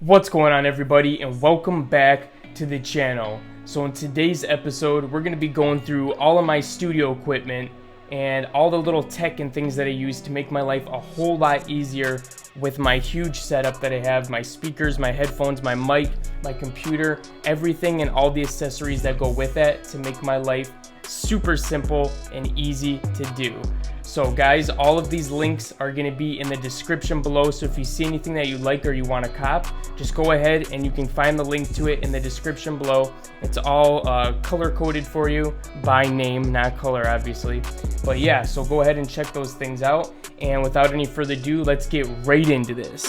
What's going on, everybody, and welcome back to the channel. So in today's episode, we're going to be going through all of my studio equipment and all the little tech and things that I use to make my life a whole lot easier with my huge setup that I have, my speakers, my headphones, my mic, my computer, everything and all the accessories that go with it to make my life super simple and easy to do. So guys, all of these links are going to be in the description below, so if you see anything that you like or you want to cop, just go ahead and you can find the link to it in the description below. It's all color coded for you by name, not color obviously. But yeah, so go ahead and check those things out, and without any further ado, let's get right into this.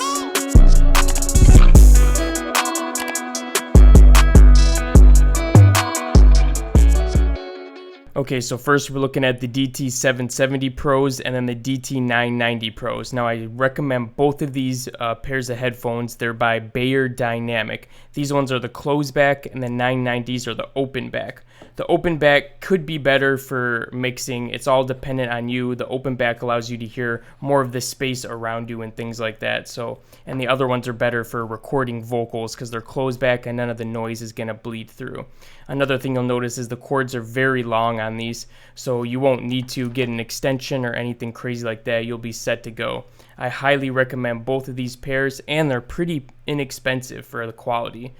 Okay, so first we're looking at the DT770 Pros and then the DT990 Pros. Now I recommend both of these pairs of headphones. They're by Bayer Dynamic. These ones are the closed back and the 990s are the open back. The open back could be better for mixing. It's all dependent on you. The open back allows you to hear more of the space around you and things like that. So, and the other ones are better for recording vocals because they're closed back and none of the noise is going to bleed through. Another thing you'll notice is the cords are very long on these, so you won't need to get an extension or anything crazy like that. You'll be set to go. I highly recommend both of these pairs, and they're pretty inexpensive for the quality.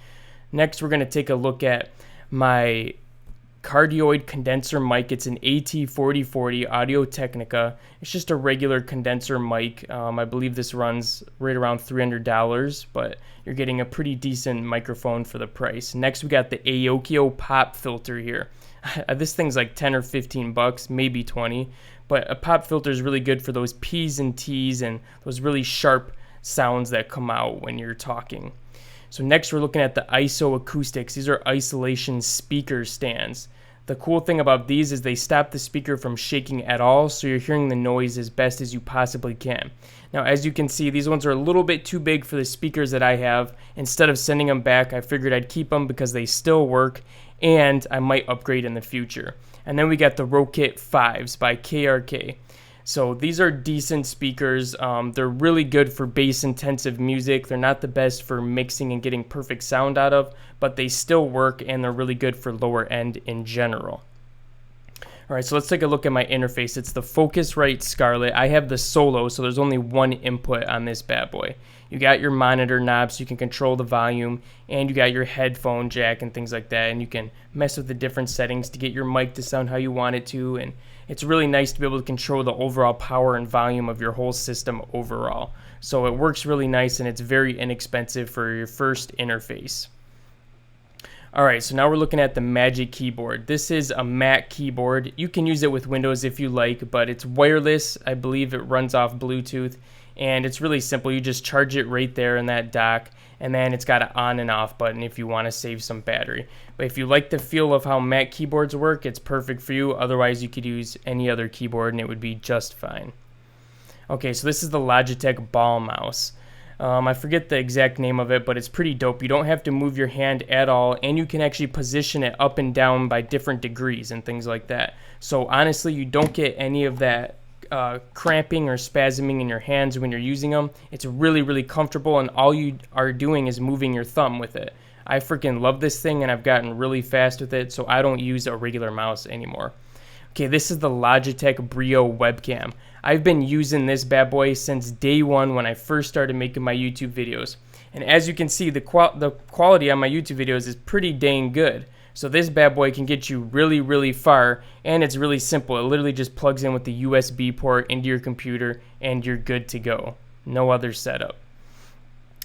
Next, we're going to take a look at my cardioid condenser mic. It's an AT4040 Audio-Technica. It's just a regular condenser mic. I believe this runs right around $300, but you're getting a pretty decent microphone for the price. Next, we got the Aokio pop filter here. This thing's like 10 or 15 bucks, maybe 20, but a pop filter is really good for those P's and T's and those really sharp sounds that come out when you're talking. So next we're looking at the ISO Acoustics. These are isolation speaker stands. The cool thing about these is they stop the speaker from shaking at all, so you're hearing the noise as best as you possibly can. Now, as you can see, these ones are a little bit too big for the speakers that I have. Instead of sending them back, I figured I'd keep them because they still work, and I might upgrade in the future. And then we got the Rokit 5s by KRK. So these are decent speakers. They're really good for bass-intensive music. They're not the best for mixing and getting perfect sound out of, but they still work, and they're really good for lower end in general. All right, so let's take a look at my interface. It's the Focusrite Scarlett. I have the Solo, so there's only one input on this bad boy. You got your monitor knob so you can control the volume, and you got your headphone jack and things like that, and you can mess with the different settings to get your mic to sound how you want it to, and it's really nice to be able to control the overall power and volume of your whole system overall. So it works really nice, and it's very inexpensive for your first interface. Alright, so now we're looking at the Magic Keyboard. This is a Mac keyboard. You can use it with Windows if you like, but it's wireless. I believe it runs off Bluetooth, and it's really simple. You just charge it right there in that dock, and then it's got an on and off button if you want to save some battery. But if you like the feel of how Mac keyboards work, it's perfect for you. Otherwise, you could use any other keyboard, and it would be just fine. Okay, so this is the Logitech Ball Mouse. I forget the exact name of it, but it's pretty dope. You don't have to move your hand at all, and you can actually position it up and down by different degrees and things like that. So honestly, you don't get any of that cramping or spasming in your hands when you're using them. It's really, really comfortable, and all you are doing is moving your thumb with it. I freaking love this thing, and I've gotten really fast with it, so I don't use a regular mouse anymore. Okay, this is the Logitech Brio webcam. I've been using this bad boy since day one when I first started making my YouTube videos. And as you can see, the quality on my YouTube videos is pretty dang good. So this bad boy can get you really, really far, and it's really simple. It literally just plugs in with the USB port into your computer, and you're good to go. No other setup.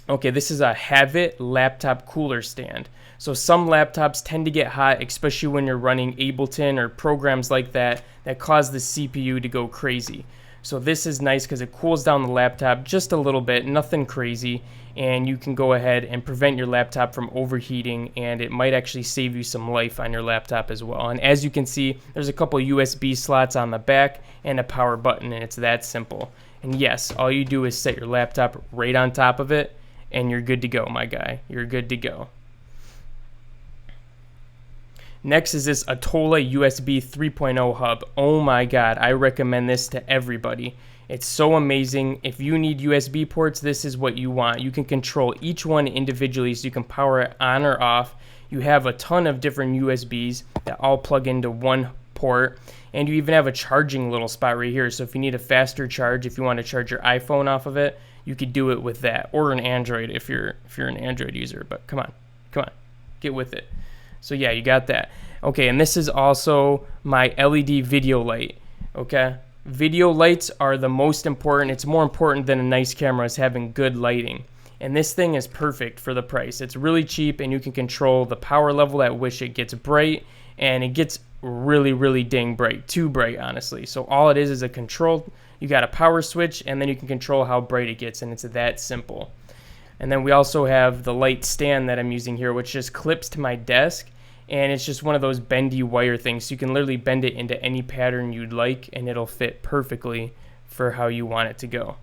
Okay, this is a Havit laptop cooler stand. So some laptops tend to get hot, especially when you're running Ableton or programs like that cause the CPU to go crazy. So this is nice because it cools down the laptop just a little bit, nothing crazy, and you can go ahead and prevent your laptop from overheating, and it might actually save you some life on your laptop as well. And as you can see, there's a couple USB slots on the back and a power button, and it's that simple. And yes, all you do is set your laptop right on top of it, and you're good to go, my guy. You're good to go. Next is this Atola USB 3.0 hub. Oh my god, I recommend this to everybody. It's so amazing. If you need USB ports, this is what you want. You can control each one individually, so you can power it on or off. You have a ton of different USBs that all plug into one port, and you even have a charging little spot right here. So if you need a faster charge, if you want to charge your iPhone off of it, you could do it with that, or an Android if you're an Android user. But come on, get with it. So yeah, you got that. Okay, and this is also my LED video light. Okay, video lights are the most important. It's more important than a nice camera is having good lighting. And this thing is perfect for the price. It's really cheap, and you can control the power level at which it gets bright, and it gets really, really dang bright, too bright, honestly. So all it is a control. You got a power switch, and then you can control how bright it gets, and it's that simple. And then we also have the light stand that I'm using here, which just clips to my desk, and it's just one of those bendy wire things. So you can literally bend it into any pattern you'd like, and it'll fit perfectly for how you want it to go.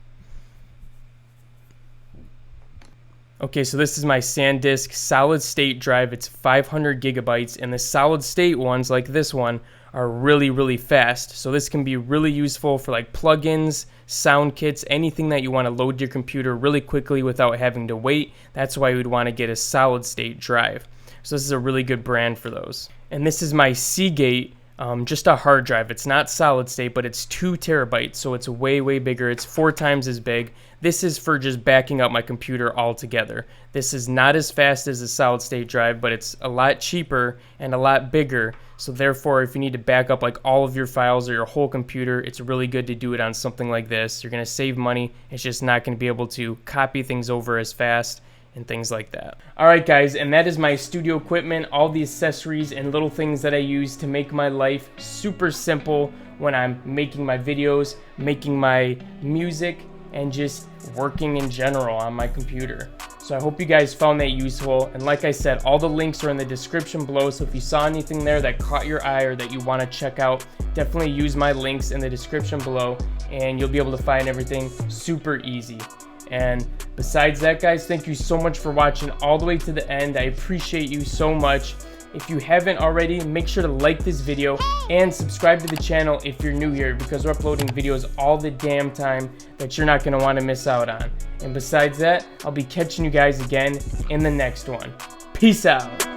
Okay, so this is my SanDisk solid state drive. It's 500 gigabytes, and the solid state ones, like this one, are really, really fast. So this can be really useful for like plugins, sound kits, anything that you want to load your computer really quickly without having to wait. That's why you would want to get a solid state drive. So this is a really good brand for those. And this is my Seagate, just a hard drive. It's not solid state, but it's 2 terabytes, so it's way, way bigger. It's 4 times as big. This is for just backing up my computer altogether. This is not as fast as a solid state drive, but it's a lot cheaper and a lot bigger. So therefore, if you need to back up like all of your files or your whole computer, it's really good to do it on something like this. You're going to save money. It's just not going to be able to copy things over as fast and things like that. Alright guys, and that is my studio equipment, all the accessories and little things that I use to make my life super simple when I'm making my videos, making my music, and just working in general on my computer. So I hope you guys found that useful, and like I said, all the links are in the description below, so if you saw anything there that caught your eye or that you want to check out, definitely use my links in the description below, and you'll be able to find everything super easy. And besides that, guys, thank you so much for watching all the way to the end. I appreciate you so much. If you haven't already, make sure to like this video and subscribe to the channel if you're new here, because we're uploading videos all the damn time that you're not going to want to miss out on. And besides that, I'll be catching you guys again in the next one. Peace out.